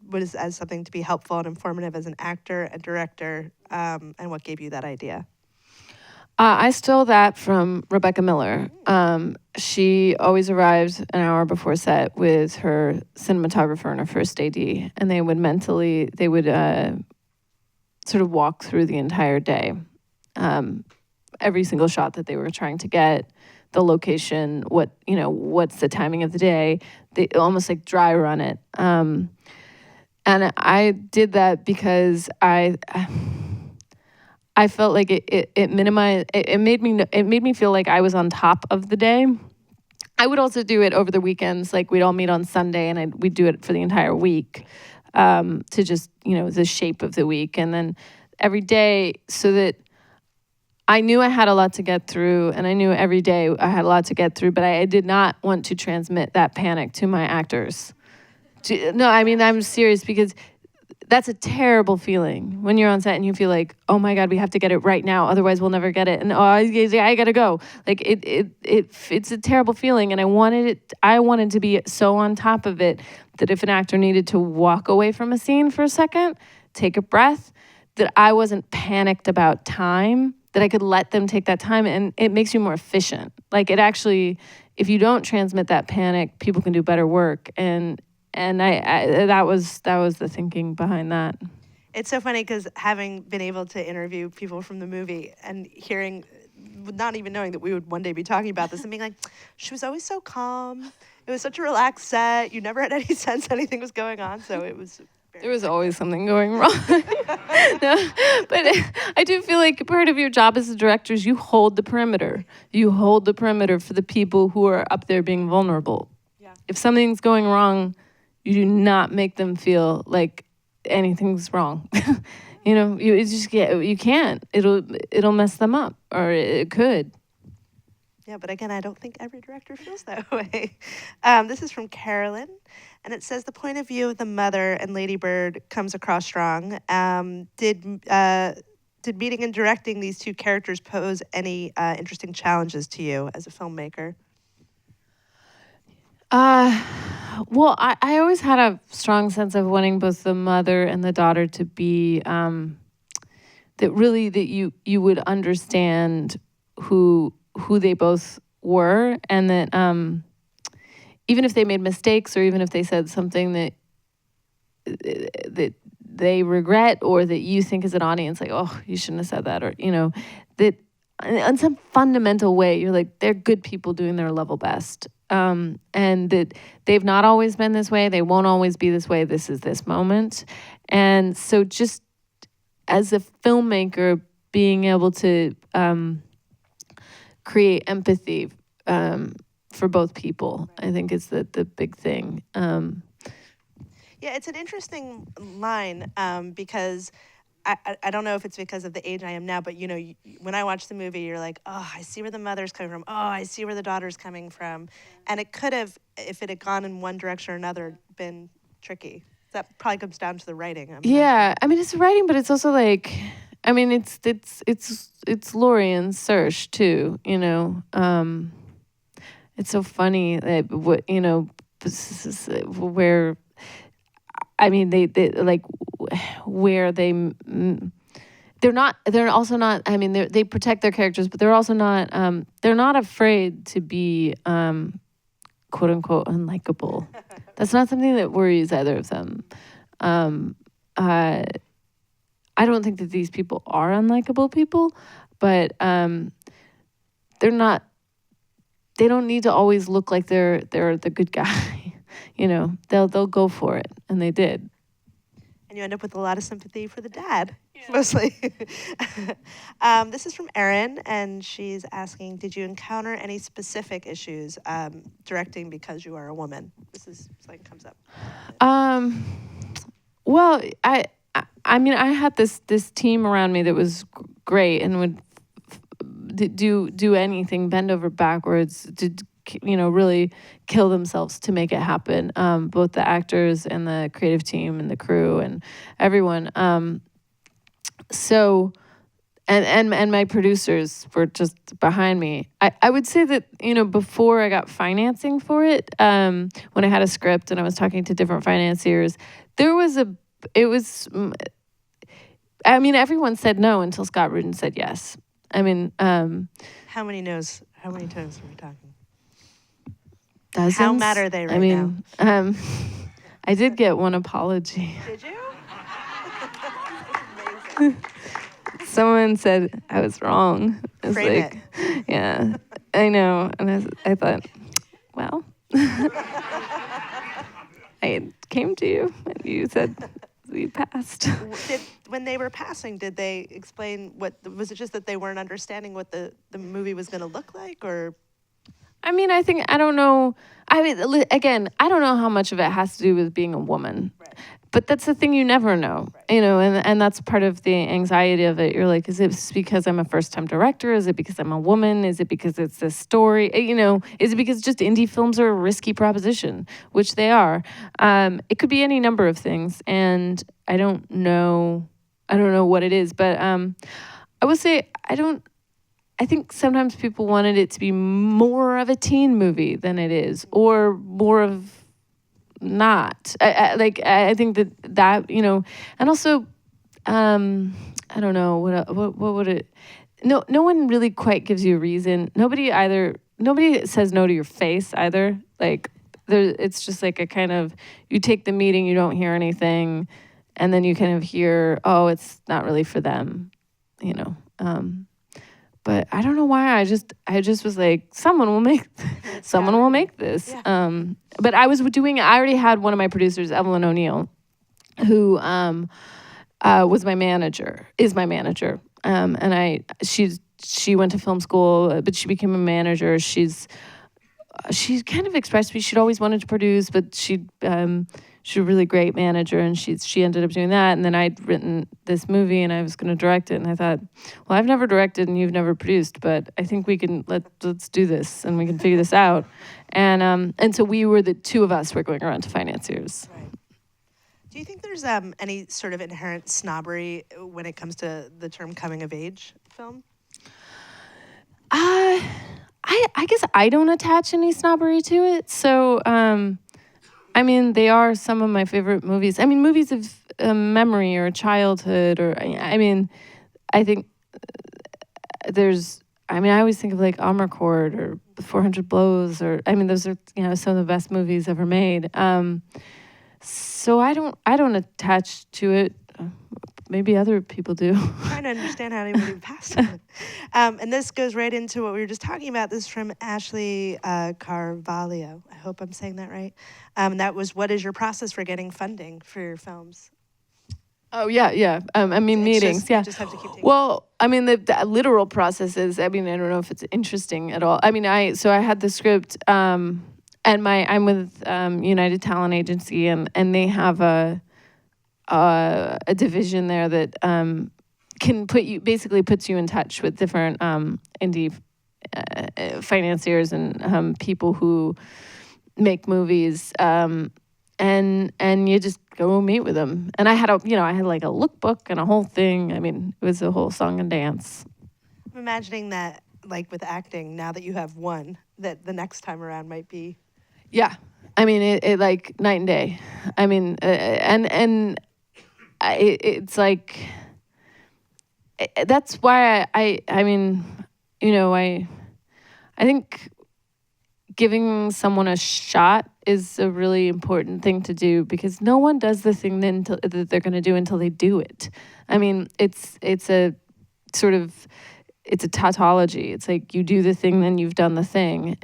Was as something to be helpful and informative as an actor and director, and what gave you that idea? I stole that from Rebecca Miller. She always arrived an hour before set with her cinematographer and her first AD, and they would sort of walk through the entire day. Every single shot that they were trying to get, the location, what's the timing of the day, they almost like dry run it. And I did that because I felt like it minimized. It made me feel like I was on top of the day. I would also do it over the weekends. Like we'd all meet on Sunday, and we'd do it for the entire week, to just the shape of the week, and then every day, so that I knew I had a lot to get through, and I knew every day I had a lot to get through. But I did not want to transmit that panic to my actors. No, I mean I'm serious, because that's a terrible feeling when you're on set and you feel like, oh my God, we have to get it right now, otherwise we'll never get it, and I gotta go. Like it's a terrible feeling, and I wanted to be so on top of it that if an actor needed to walk away from a scene for a second, take a breath, that I wasn't panicked about time, that I could let them take that time, and it makes you more efficient. Like it actually, if you don't transmit that panic, people can do better work, and I that was the thinking behind that. It's so funny because having been able to interview people from the movie and hearing, not even knowing that we would one day be talking about this, and being like, she was always so calm. It was such a relaxed set. You never had any sense anything was going on. So it was very There was always something going wrong. No, but I do feel like part of your job as a director is you hold the perimeter. You hold the perimeter for the people who are up there being vulnerable. Yeah. If something's going wrong, you do not make them feel like anything's wrong. You just you can't. It'll mess them up, or it could. Yeah, but again, I don't think every director feels that way. This is from Carolyn, and it says the point of view of the mother and Lady Bird comes across strong. Did meeting and directing these two characters pose any interesting challenges to you as a filmmaker? Well, I always had a strong sense of wanting both the mother and the daughter to be that you would understand who they both were, and that even if they made mistakes, or even if they said something that they regret, or that you think as an audience, like, oh, you shouldn't have said that, or that in some fundamental way you're like, they're good people doing their level best, and that they've not always been this way, they won't always be this way, this is this moment. And so just as a filmmaker, being able to create empathy for both people, I think is the big thing. Yeah, it's an interesting line because I don't know if it's because of the age I am now, but when I watch the movie, you're like, oh, I see where the mother's coming from. Oh, I see where the daughter's coming from. And it could have, if it had gone in one direction or another, been tricky. That probably comes down to the writing. Yeah, I mean, it's writing, but it's also like, I mean, it's Laurie and Saoirse too. It's so funny that where, I mean, they like where they're also not. I mean, they protect their characters, but they're also not. They're not afraid to be quote unquote unlikable. That's not something that worries either of them. I don't think that these people are unlikable people, but they're not. They don't need to always look like they're the good guy. They'll go for it, and they did. And you end up with a lot of sympathy for the dad, mostly. This is from Erin, and she's asking, did you encounter any specific issues directing because you are a woman? This is something that comes up. Well, I mean, I had this team around me that was great and would do anything, bend over backwards, really kill themselves to make it happen. Both the actors and the creative team and the crew and everyone. So, and my producers were just behind me. I would say that, before I got financing for it, when I had a script and I was talking to different financiers, I mean, everyone said no until Scott Rudin said yes. I mean, how many no's? How many times are we talking? Dozens? How mad are they right now? I did get one apology. Did you? Someone said I was wrong. I was Frame like, yeah, I know. And I thought, well, I came to you and you said we passed. When they were passing, did they explain was it just that they weren't understanding what the movie was going to look like, or? I mean, I don't know. I mean, again, I don't know how much of it has to do with being a woman. Right. But that's the thing, you never know, right. And that's part of the anxiety of it. You're like, is it because I'm a first-time director? Is it because I'm a woman? Is it because it's this story? Is it because just indie films are a risky proposition, which they are? It could be any number of things, and I don't know what it is. But I would say I think sometimes people wanted it to be more of a teen movie than it is, or more of not. I think that and also I don't know what would it. No one really quite gives you a reason. Nobody says no to your face either. Like it's just like a kind of, you take the meeting, you don't hear anything, and then you kind of hear, oh, it's not really for them, But I don't know why. I just was like, someone will make this. Yeah. But I already had one of my producers, Evelyn O'Neill, who was my manager, is my manager. And she went to film school, but she became a manager. She kind of expressed to me she'd always wanted to produce, but she's a really great manager, and she ended up doing that. And then I'd written this movie, and I was going to direct it. And I thought, well, I've never directed, and you've never produced, but I think we can let's do this, and we can figure this out. And so we were the two of us were going around to financiers. Right. Do you think there's any sort of inherent snobbery when it comes to the term coming of age film? I guess I don't attach any snobbery to it. So, I mean, they are some of my favorite movies. I mean, movies of memory or childhood, or I mean, I think I always think of like Amarcord or 400 Blows, or I mean, those are some of the best movies ever made. So I don't attach to it. Maybe other people do. I'm trying to understand how anybody passed on it. And this goes right into what we were just talking about. This is from Ashley Carvalho. I hope I'm saying that right. That was, what is your process for getting funding for your films? Oh, yeah. I mean, meetings, yeah. You just have to keep taking well, I mean, the literal process is, I mean, I don't know if it's interesting at all. I mean, I had the script, and I'm with United Talent Agency, and they have a division there that can puts you in touch with different indie financiers and people who make movies, and you just go meet with them. And I had like a lookbook and a whole thing. I mean, it was a whole song and dance. I'm imagining that, like with acting, now that you have one, that the next time around might be. Yeah, I mean, it like night and day. I mean, it's like, that's why I mean, I think giving someone a shot is a really important thing to do, because no one does the thing that they're going to do until they do it. I mean, it's a sort of, it's a tautology. It's like you do the thing, then you've done the thing.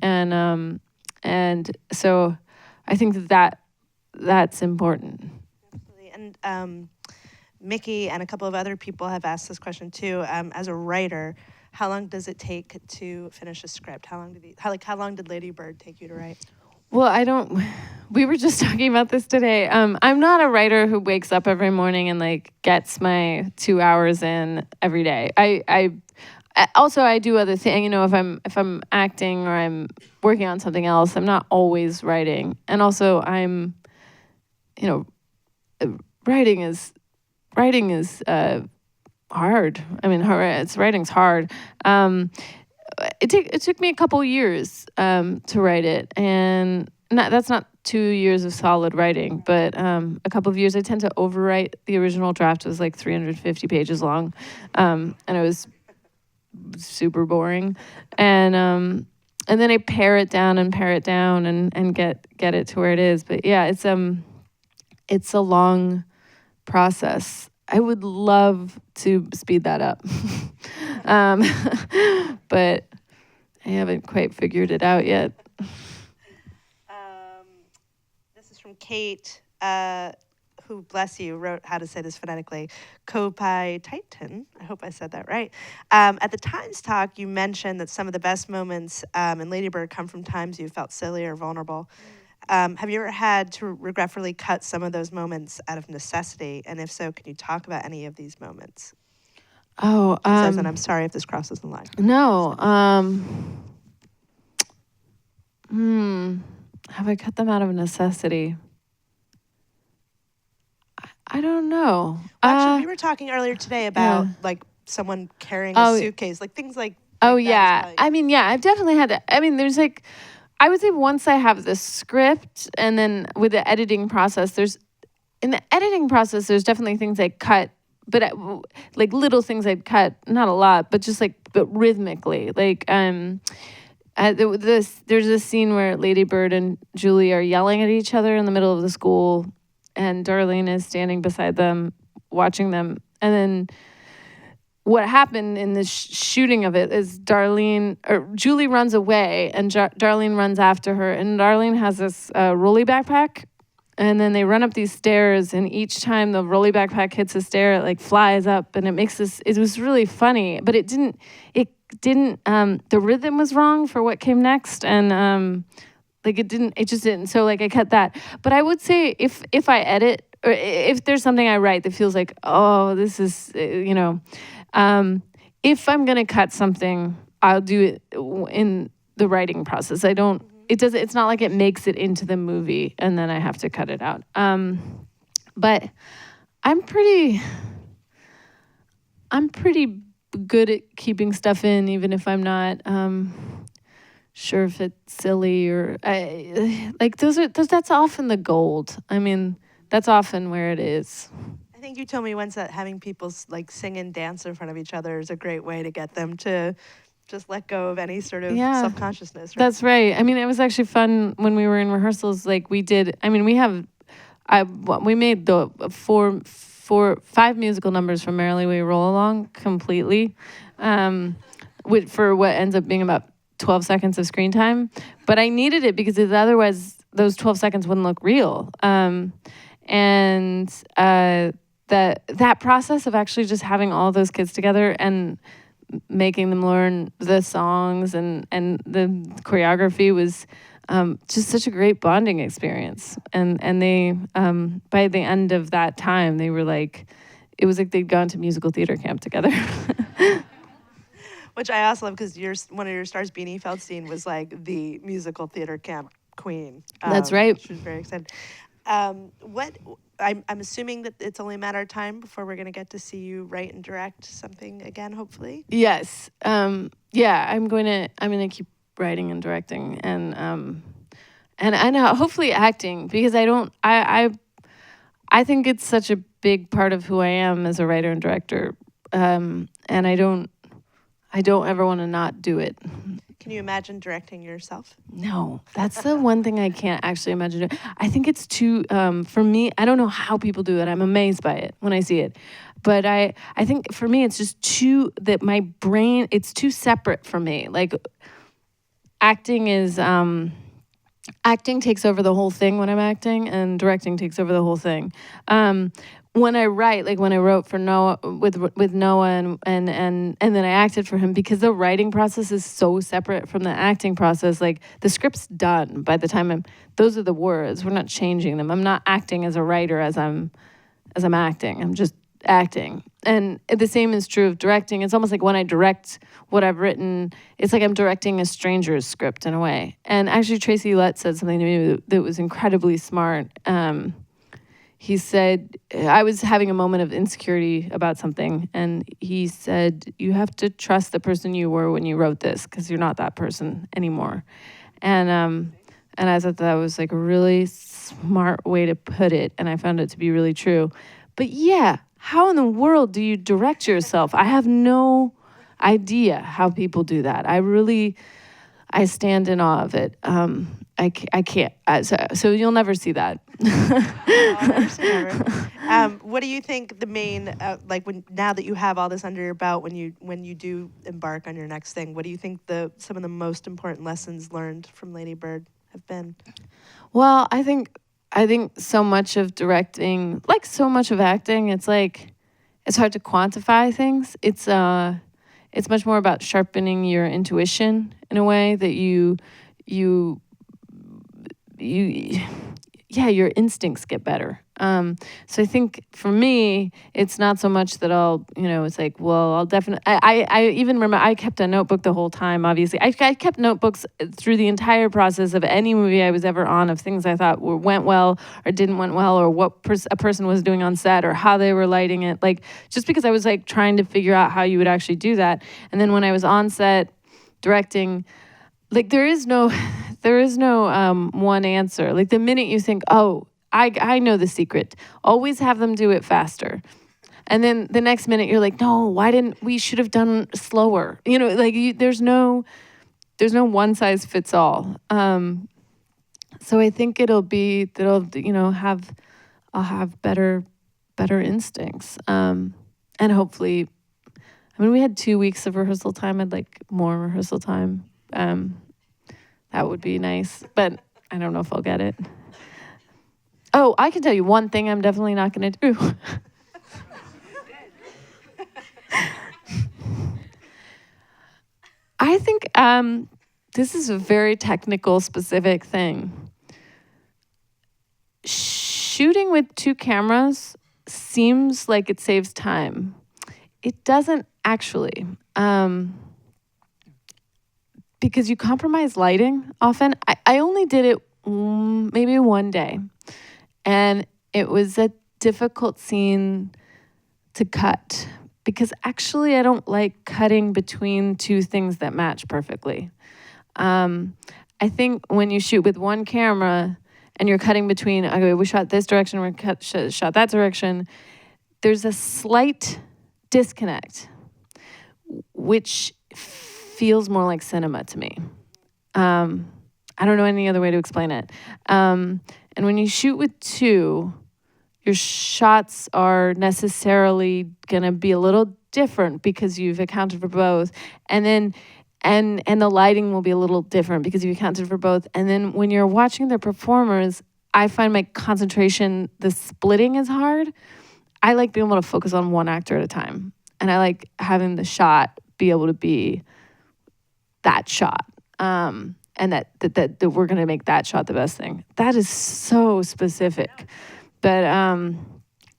And so I think that's important. Absolutely. And Mickey and a couple of other people have asked this question too. As a writer, how long does it take to finish a script? How long did Lady Bird take you to write? Well, we were just talking about this today. I'm not a writer who wakes up every morning and like gets my 2 hours in every day. I do other things. If I'm acting or I'm working on something else, I'm not always writing. And also writing is hard. I mean, writing's hard. It took me a couple years to write it, and that's not 2 years of solid writing, but a couple of years. I tend to overwrite. The original draft was like 350 pages long, and it was super boring. And then I pare it down and get it to where it is. But yeah, it's a long process. I would love to speed that up. But I haven't quite figured it out yet. This is from Kate, who, bless you, wrote how to say this phonetically, Kopai Titan. I hope I said that right. At the Times talk, you mentioned that some of the best moments in Lady Bird come from times you felt silly or vulnerable. Have you ever had to regretfully cut some of those moments out of necessity? And if so, can you talk about any of these moments? Oh, and I'm sorry if this crosses the line. No. Have I cut them out of necessity? I don't know. Actually, we were talking earlier today about like someone carrying a suitcase, like things like. Oh yeah, I mean, yeah, I've definitely had that. I mean, there's like, I would say once I have the script, and then with the editing process, there's definitely things I cut, but like little things I'd cut, not a lot, but just but rhythmically. Like there's this scene where Lady Bird and Julie are yelling at each other in the middle of the school, and Darlene is standing beside them, watching them, and then what happened in the shooting of it is Julie runs away, and Darlene runs after her, and Darlene has this rolly backpack, and then they run up these stairs, and each time the rolly backpack hits a stair, it like flies up, and it makes this. It was really funny, but it didn't. The rhythm was wrong for what came next, and like it just didn't. So like I cut that. But I would say if I edit, or if there's something I write that feels like, oh, this is, if I'm gonna cut something, I'll do it in the writing process. I don't. It's not like it makes it into the movie and then I have to cut it out. But I'm pretty good at keeping stuff in, even if I'm not sure if it's silly or that's often the gold. I mean, that's often where it is. I think you told me once that having people like sing and dance in front of each other is a great way to get them to just let go of any sort of self-consciousness. Right? That's right. I mean, it was actually fun when we were in rehearsals. Like we did. I mean, we made the 5 musical numbers from Merrily We Roll Along completely, for what ends up being about 12 seconds of screen time. But I needed it because otherwise those 12 seconds wouldn't look real. That process of actually just having all those kids together and making them learn the songs and the choreography was just such a great bonding experience. And they, by the end of that time, they were like, it was like they'd gone to musical theater camp together. Which I also love because one of your stars, Beanie Feldstein, was like the musical theater camp queen. That's right. She was very excited. I'm assuming that it's only a matter of time before we're going to get to see you write and direct something again, hopefully. Yes. Yeah, I'm going to keep writing and directing and hopefully acting, because I think it's such a big part of who I am as a writer and director. And I don't ever want to not do it. Can you imagine directing yourself? No, that's the one thing I can't actually imagine. I think it's too, for me, I don't know how people do it. I'm amazed by it when I see it. But I think for me, it's just that my brain, it's too separate from me. Like acting takes over the whole thing when I'm acting, and directing takes over the whole thing. When I write, like when I wrote for Noah with Noah and then I acted for him, because the writing process is so separate from the acting process. Like the script's done by the time those are the words. We're not changing them. I'm not acting as a writer as I'm acting. I'm just acting. And the same is true of directing. It's almost like when I direct what I've written, it's like I'm directing a stranger's script in a way. And actually Tracy Lett said something to me that was incredibly smart. He said, I was having a moment of insecurity about something, and he said, you have to trust the person you were when you wrote this, because you're not that person anymore. And I thought that was like a really smart way to put it, and I found it to be really true. But yeah, how in the world do you direct yourself? I have no idea how people do that. I stand in awe of it. I can't. So you'll never see that. What do you think the main, now that you have all this under your belt, when you do embark on your next thing, what do you think some of the most important lessons learned from Lady Bird have been? Well, I think so much of directing, like so much of acting, it's like it's hard to quantify things. It's much more about sharpening your intuition in a way that your instincts get better. So I think for me, it's not so much that it's like, well, I'll definitely, I even remember I kept a notebook the whole time, obviously. I kept notebooks through the entire process of any movie I was ever on, of things I thought went well or didn't went well, or what a person was doing on set or how they were lighting it. Like, just because I was like trying to figure out how you would actually do that. And then when I was on set directing, like there is no one answer. Like the minute you think, oh, I know the secret, always have them do it faster. And then the next minute you're like, no, we should have done slower. There's no one size fits all. So I think I'll have better instincts. And hopefully, we had 2 weeks of rehearsal time. I'd like more rehearsal time. That would be nice, but I don't know if I'll get it. Oh, I can tell you one thing I'm definitely not going to do. I think this is a very technical, specific thing. Shooting with 2 cameras seems like it saves time. It doesn't actually, because you compromise lighting often. I only did it maybe one day, and it was a difficult scene to cut because actually I don't like cutting between 2 things that match perfectly. I think when you shoot with 1 camera and you're cutting between, okay, we shot this direction, we shot that direction, there's a slight disconnect, which feels more like cinema to me. I don't know any other way to explain it. And when you shoot with 2, your shots are necessarily gonna be a little different because you've accounted for both. And then and the lighting will be a little different because you've accounted for both. And then when you're watching the performers, I find my concentration, the splitting is hard. I like being able to focus on one actor at a time. And I like having the shot be able to be that shot. And that we're gonna make that shot the best thing. That is so specific. But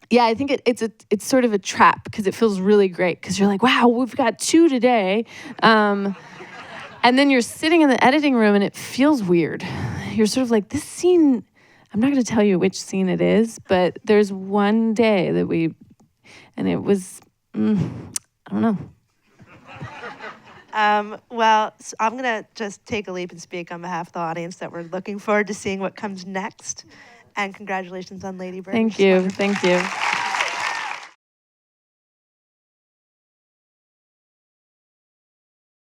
yeah, I think it's sort of a trap because it feels really great because you're like, wow, we've got 2 today. And then you're sitting in the editing room and it feels weird. You're sort of like, this scene, I'm not going to tell you which scene it is, but there's one day that and it was, I don't know. Well, so I'm going to just take a leap and speak on behalf of the audience that we're looking forward to seeing what comes next. And congratulations on Lady Bird. Thank you. Thank you.